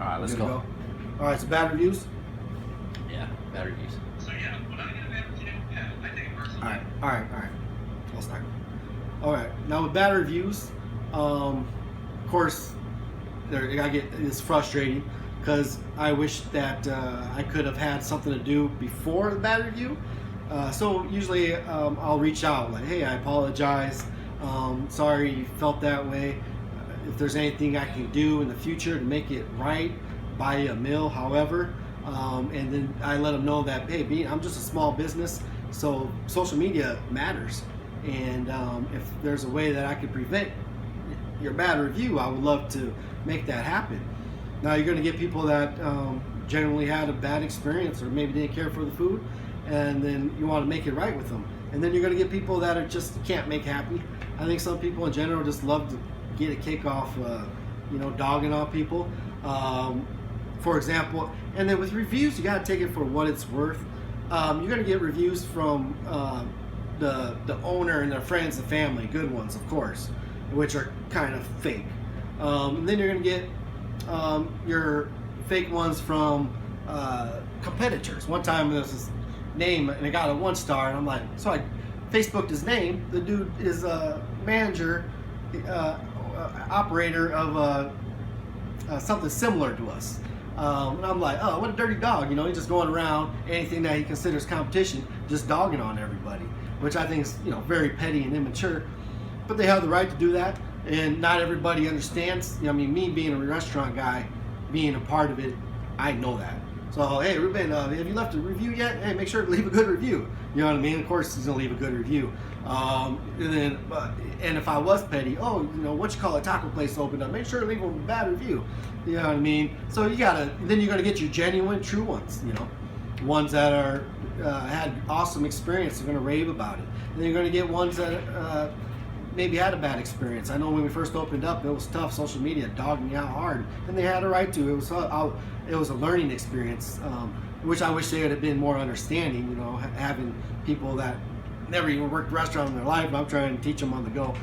All right, let's Good to go. All right, so bad reviews. Yeah, bad reviews. So yeah, when I get a bad review, yeah, I take it personally. All right. I'll start. All right, now with bad reviews, of course, it's frustrating because I wish that I could have had something to do before the bad review. So usually I'll reach out like, hey, I apologize. Sorry you felt that way. If there's anything I can do in the future to make it right, buy a meal, however. And then I let them know that, hey, I'm just a small business, so social media matters. And if there's a way that I could prevent your bad review, I would love to make that happen. Now you're going to get people that generally had a bad experience or maybe didn't care for the food, and then you want to make it right with them. And then you're going to get people that are just can't make happy. I think some people in general just love to get a kick off, dogging on people. For example, and then with reviews, you got to take it for what it's worth. You're going to get reviews from the owner and their friends and family, good ones, of course, which are kind of fake. And then you're going to get your fake ones from competitors. One time there was this name and it got a 1 star, and I'm like, so I Facebooked his name. The dude is a manager, operator of something similar to us. And I'm like, oh, what a dirty dog. He's just going around anything that he considers competition, just dogging on everybody, which I think is, very petty and immature. But they have the right to do that, and not everybody understands. Me being a restaurant guy, being a part of it, I know that. So, hey, Ruben, have you left a review yet? Hey, make sure to leave a good review. You know what I mean? Of course, he's gonna leave a good review. And if I was petty, what you call a taco place opened up, make sure to leave a bad review. You know what I mean? So then you're gonna get your genuine, true ones. Ones that are had awesome experience. They're gonna rave about it. And then you're gonna get ones that maybe had a bad experience. I know when we first opened up, it was tough. Social media dogged me out hard, and they had a right to. It was a learning experience, which I wish they would have been more understanding. Having people that never even worked a restaurant in their life, and I'm trying to teach them on the go.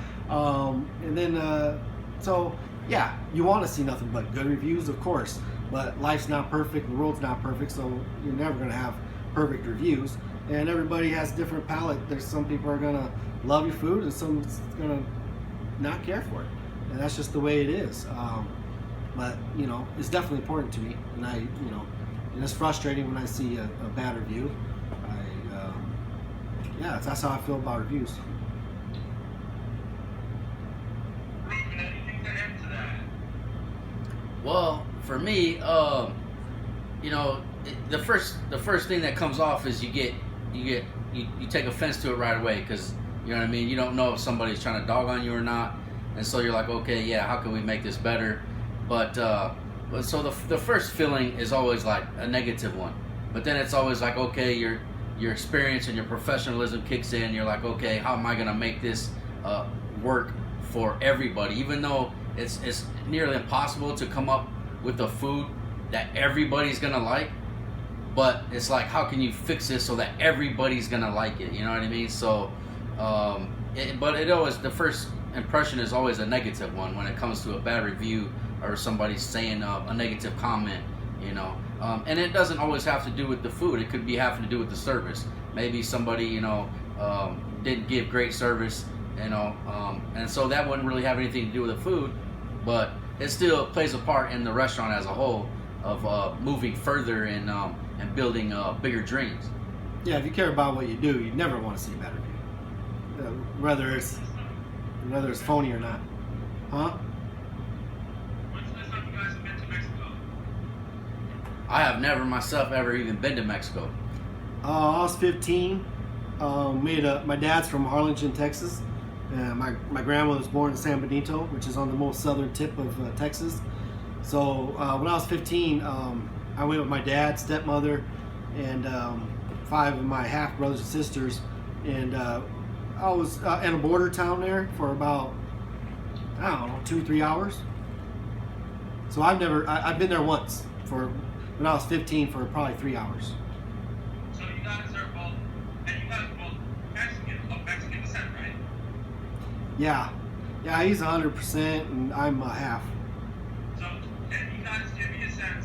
You want to see nothing but good reviews, of course. But life's not perfect, the world's not perfect, so you're never going to have perfect reviews. And everybody has different palate. There's some people are gonna love your food, and some gonna not care for it, and that's just the way it is. But it's definitely important to me, and and it's frustrating when I see a bad review. That's how I feel about reviews. Ruben, anything to add to that? Well, for me, the first thing that comes off is you take offense to it right away, because you know what I mean. You don't know if somebody's trying to dog on you or not, and so you're like, okay, yeah, how can we make this better? But so the first feeling is always like a negative one, but then it's always like, okay, your experience and your professionalism kicks in. You're like, okay, how am I gonna make this work for everybody? Even though it's nearly impossible to come up with a food that everybody's gonna like. But it's like, how can you fix this so that everybody's gonna like it? You know what I mean? So, the first impression is always a negative one when it comes to a bad review or somebody saying a negative comment. And it doesn't always have to do with the food. It could be having to do with the service. Maybe somebody didn't give great service, and so that wouldn't really have anything to do with the food, but it still plays a part in the restaurant as a whole of moving further and building bigger dreams. Yeah, if you care about what you do, you never want to see a bad review, whether it's phony or not. Huh? When's the last time you guys have been to Mexico? I have never myself ever even been to Mexico. I was 15. My dad's from Harlingen, Texas. My grandma was born in San Benito, which is on the most southern tip of Texas. So when I was 15, I went with my dad, stepmother, and 5 of my half brothers and sisters, and I was in a border town there for about, 2-3 hours. So I've been there once when I was 15 for probably 3 hours. So you guys are both Mexican descent, right? Yeah, he's 100% and I'm half. So can you guys give me a sense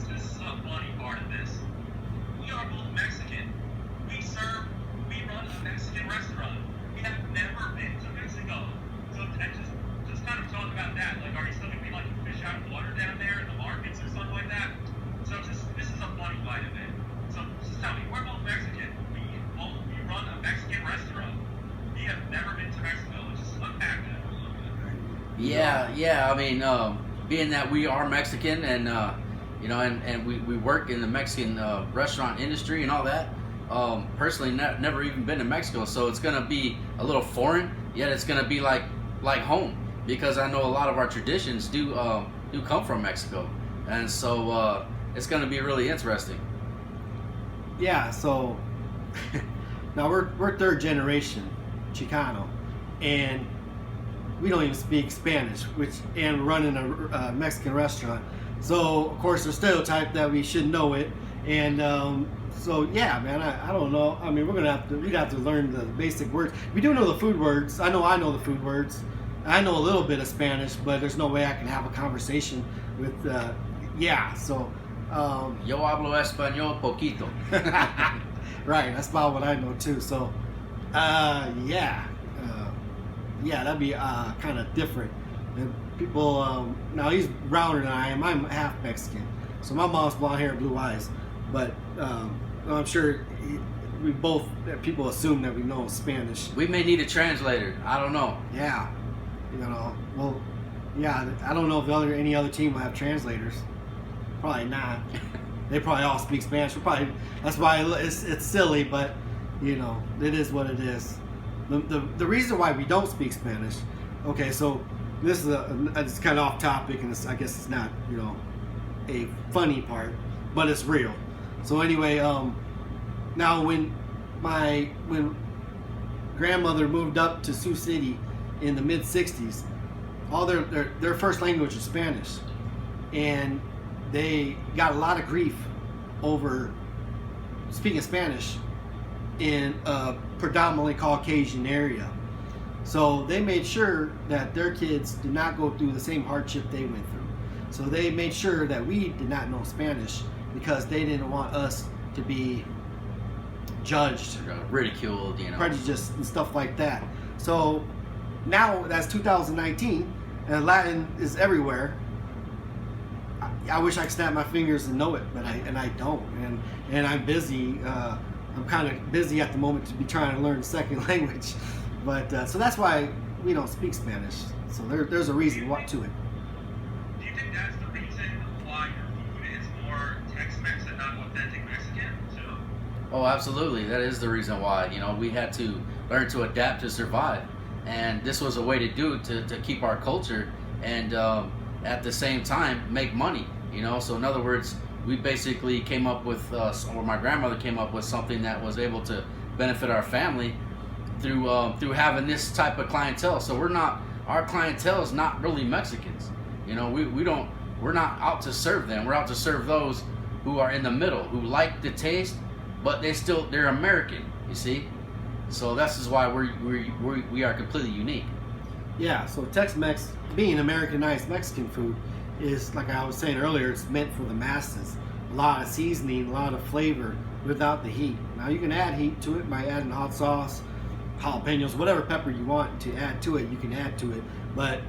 Yeah. I mean, being that we are Mexican and and we work in the Mexican restaurant industry and all that. Personally, never even been to Mexico, so it's gonna be a little foreign. Yet it's gonna be like home because I know a lot of our traditions do come from Mexico, and so it's gonna be really interesting. Yeah, so now we're third generation Chicano, and we don't even speak Spanish, and running a Mexican restaurant. So of course there's stereotype that we should know it, and so yeah, man, I don't know. I mean, we'd have to learn the basic words. We do know the food words. I know the food words. I know a little bit of Spanish, but there's no way I can have a conversation with So Yo hablo español poquito. right, that's about what I know too. So that'd be kind of different. And people, now he's browner than I am. I'm half Mexican, so my mom's blonde hair, blue eyes. But I'm sure people assume that we know Spanish. We may need a translator. I don't know. Yeah, well, yeah. I don't know if any other team will have translators. Probably not. They probably all speak Spanish. That's why it's silly, but it is what it is. The reason why we don't speak Spanish. Okay, so this is it's kind of off topic, and I guess it's not a funny part, but it's real. So anyway, now when grandmother moved up to Sioux City in the mid '60s, all their first language was Spanish, and they got a lot of grief over speaking Spanish in a predominantly Caucasian area. So they made sure that their kids did not go through the same hardship they went through. So they made sure that we did not know Spanish because they didn't want us to be judged, ridiculed, prejudiced and stuff like that. So now that's 2019 and Latin is everywhere. I wish I could snap my fingers and know it, but I don't, and I'm busy. I'm kind of busy at the moment to be trying to learn a second language, but so that's why we don't speak Spanish. So there's a reason to it. Do you think that's the reason why your food is more Tex-Mex and not authentic Mexican? Oh, absolutely. That is the reason why. We had to learn to adapt to survive, and this was a way to do it to keep our culture and at the same time make money. So in other words, we basically came up with, or my grandmother came up with something that was able to benefit our family through having this type of clientele. So our clientele is not really Mexicans. We're not out to serve them. We're out to serve those who are in the middle, who like the taste, but they're American. You see, so this is why we are completely unique. Yeah. So Tex-Mex, being Americanized Mexican food, is, like I was saying earlier, it's meant for the masses. A lot of seasoning, a lot of flavor without the heat. Now you can add heat to it by adding hot sauce, jalapenos, whatever pepper you want to add to it, you can add to it. But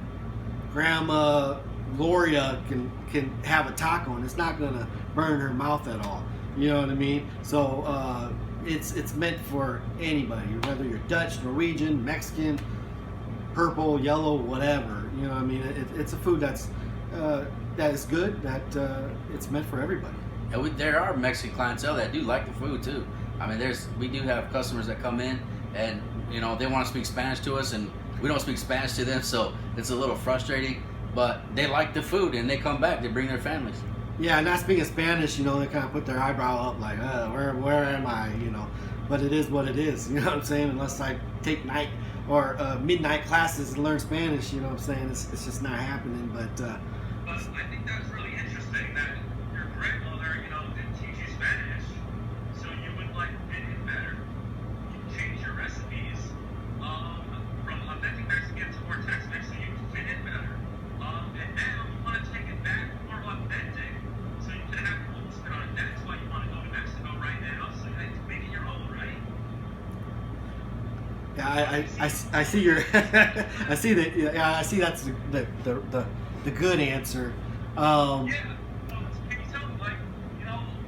Grandma Gloria can have a taco and it's not gonna burn her mouth at all. You know what I mean? So it's meant for anybody, whether you're Dutch, Norwegian, Mexican, purple, yellow, whatever. You know what I mean? It's a food that is good. That it's meant for everybody. And there are Mexican clientele that do like the food too. I mean, we do have customers that come in and they want to speak Spanish to us, and we don't speak Spanish to them, so it's a little frustrating. But they like the food and they come back. They bring their families. Yeah, not speaking Spanish, they kind of put their eyebrow up like, where am I? But it is what it is. You know what I'm saying? Unless I take night or midnight classes and learn Spanish, you know what I'm saying? It's just not happening. But I think that's really interesting that your grandmother, didn't teach you Spanish, so you would fit in better. You change your recipes from authentic Mexican to more Tex-Mex, so you can fit in better. And now you want to take it back more authentic, so you can have your own spin on it. That's why you want to go to Mexico right now, so you can make it your own, right? Yeah, I see your I see that. Yeah, I see that's the good answer. Yeah. Well, can you tell me,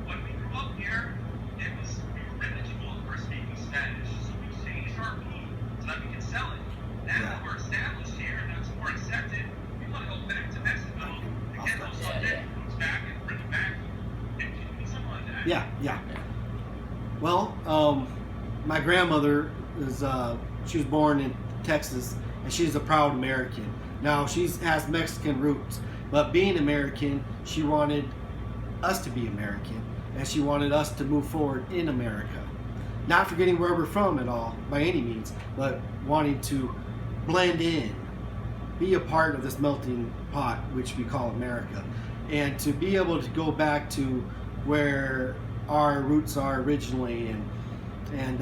when we grew up here, we were ridiculed for speaking Spanish, so we changed our food so that we can sell it. Now that we're established here and that's more accepted, Yeah, yeah. Well, my grandmother is she was born in Texas, and she's a proud American. Now she has Mexican roots, but being American, she wanted us to be American, and she wanted us to move forward in America. Not forgetting where we're from at all, by any means, but wanting to blend in, be a part of this melting pot, which we call America, and to be able to go back to where our roots are originally, and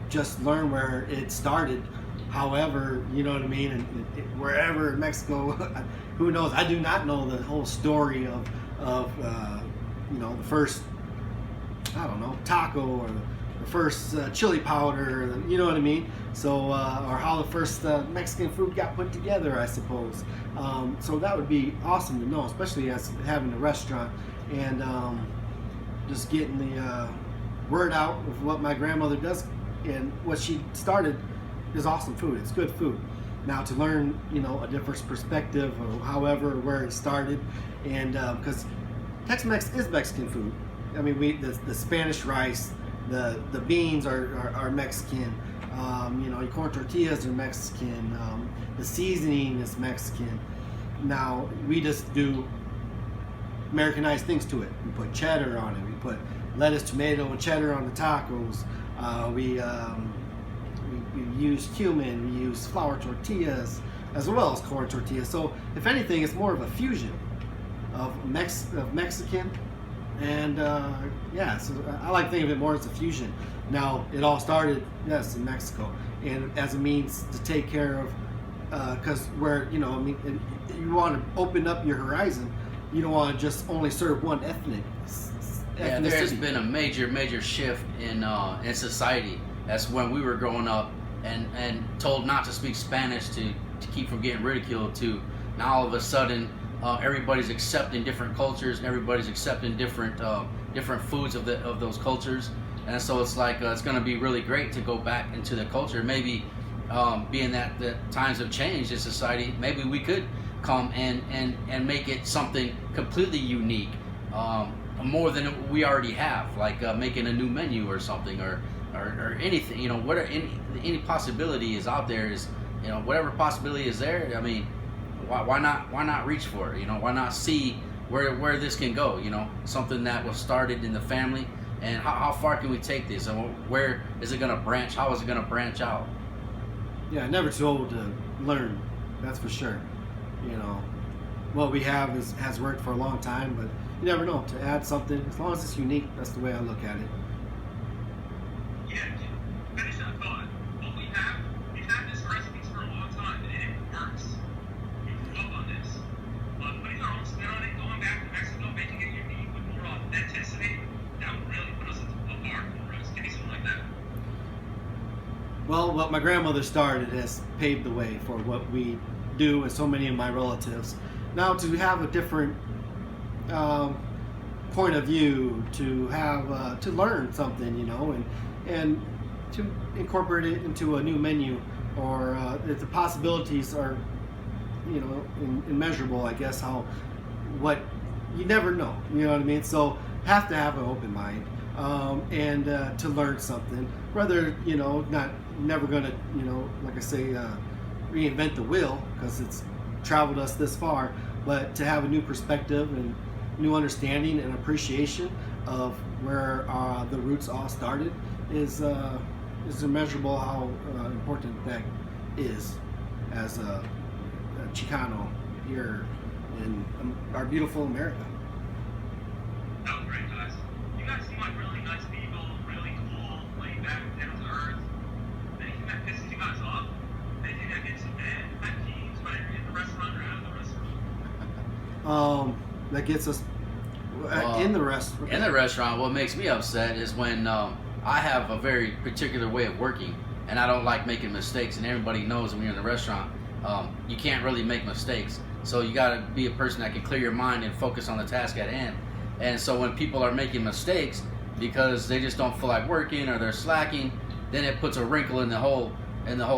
just learn where it started. However, you know what I mean, and wherever in Mexico, who knows? I do not know the whole story of the first, I don't know, taco, or the first chili powder, you know what I mean? So, or how the first Mexican food got put together, I suppose. So that would be awesome to know, especially as having a restaurant, and just getting the word out of what my grandmother does and what she started is awesome food. It's good food. Now to learn, a different perspective, or however, where it started, and because Tex-Mex is Mexican food. I mean, the Spanish rice, the beans are Mexican. Your corn tortillas are Mexican. The seasoning is Mexican. Now we just do Americanized things to it. We put cheddar on it. We put lettuce, tomato, and cheddar on the tacos. We use cumin. We use flour tortillas as well as corn tortillas. So if anything, it's more of a fusion of Mexican. And so I like thinking of it more as a fusion. Now, it all started, yes, in Mexico, and as a means to take care of, because you want to open up your horizon. You don't want to just only serve one ethnicity. Yeah, there's been a major shift in society. That's when we were growing up and told not to speak Spanish to keep from getting ridiculed, to now all of a sudden everybody's accepting different cultures and everybody's accepting different foods of those cultures. And so it's like it's going to be really great to go back into the culture. Maybe being that the times have changed in society, maybe we could come and make it something completely unique, more than we already have, like making a new menu or something, or anything. Whatever any possibility is out there is, whatever possibility is there. I mean, why not reach for it? Why not see where this can go? Something that was started in the family. And how far can we take this? And where is it going to branch? How is it going to branch out? Yeah, never too old to learn. That's for sure. What we have has worked for a long time, but you never know. To add something, as long as it's unique, that's the way I look at it. Yeah, finish that thought. What we've had this recipes for a long time, and it works. We grew up on this. But putting our own spin on it, going back to Mexico, making it unique with more authenticity, that would really put us apart from the rest. Give me something like that. Well, what my grandmother started has paved the way for what we do and so many of my relatives. Now to have a different point of view, to have to learn something, and to incorporate it into a new menu, or if the possibilities are, immeasurable. I guess what you never know. You know what I mean? So have to have an open mind, and to learn something. Whether never gonna like I say, reinvent the wheel, because it's traveled us this far, but to have a new perspective and new understanding and appreciation of where the roots all started is immeasurable. How important that is as a Chicano here in our beautiful America. That was great, guys. You guys seem like really nice people, really cool, laid back, down to earth. Anything that pisses you guys off? Anything that gets you mad, pet peeves, whether you're in the restaurant or out of the restaurant? That gets us in the restaurant. In the restaurant, what makes me upset is when I have a very particular way of working, and I don't like making mistakes. And everybody knows when you're in the restaurant, you can't really make mistakes. So you got to be a person that can clear your mind and focus on the task at hand. And so when people are making mistakes because they just don't feel like working or they're slacking, then it puts a wrinkle in the whole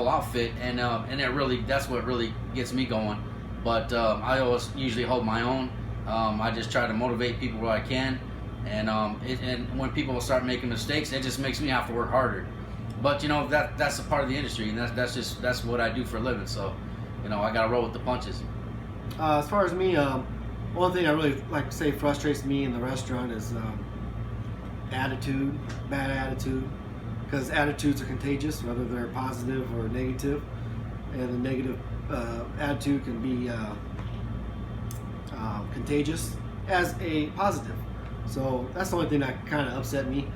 outfit, and that's what really gets me going. But I always usually hold my own. I just try to motivate people where I can, And when people start making mistakes, it just makes me have to work harder. But you know that's a part of the industry, and that's what I do for a living. So, you know, I gotta roll with the punches. As far as me, one thing I really like to say frustrates me in the restaurant is attitude, bad attitude, because attitudes are contagious, whether they're positive or negative, and the negative attitude can be contagious as a positive. So that's the only thing that kind of upset me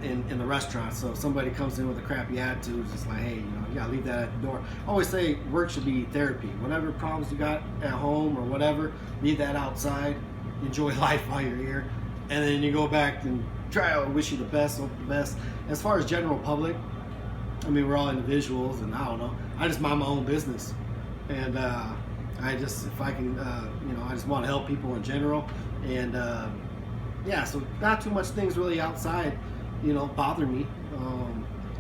in the restaurant. So if somebody comes in with a crappy attitude, it's just like, hey, you know, you gotta leave that at the door. I always say work should be therapy. Whatever problems you got at home or whatever, leave that outside. Enjoy life while you're here, and then you go back and try. I wish you the best, hope the best. As far as general public, I mean, we're all individuals, and I don't know. I just mind my own business, and I just, if I can, you know, I just want to help people in general, and yeah, so not too much things really outside, you know, bother me,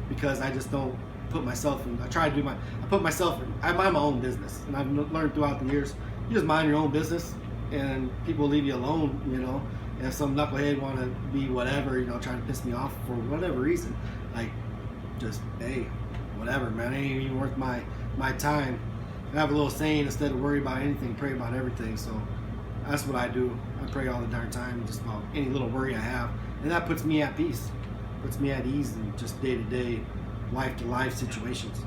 because I just don't put myself in. I mind my own business, and I've learned throughout the years, you just mind your own business, and people will leave you alone, you know. And if some knucklehead want to be whatever, you know, trying to piss me off for whatever reason, like, just, hey, whatever, man, it ain't even worth my time. I have a little saying, instead of worry about anything, pray about everything. So that's what I do. I pray all the darn time, just about any little worry I have, and that puts me at peace, puts me at ease in just day-to-day, life-to-life situations.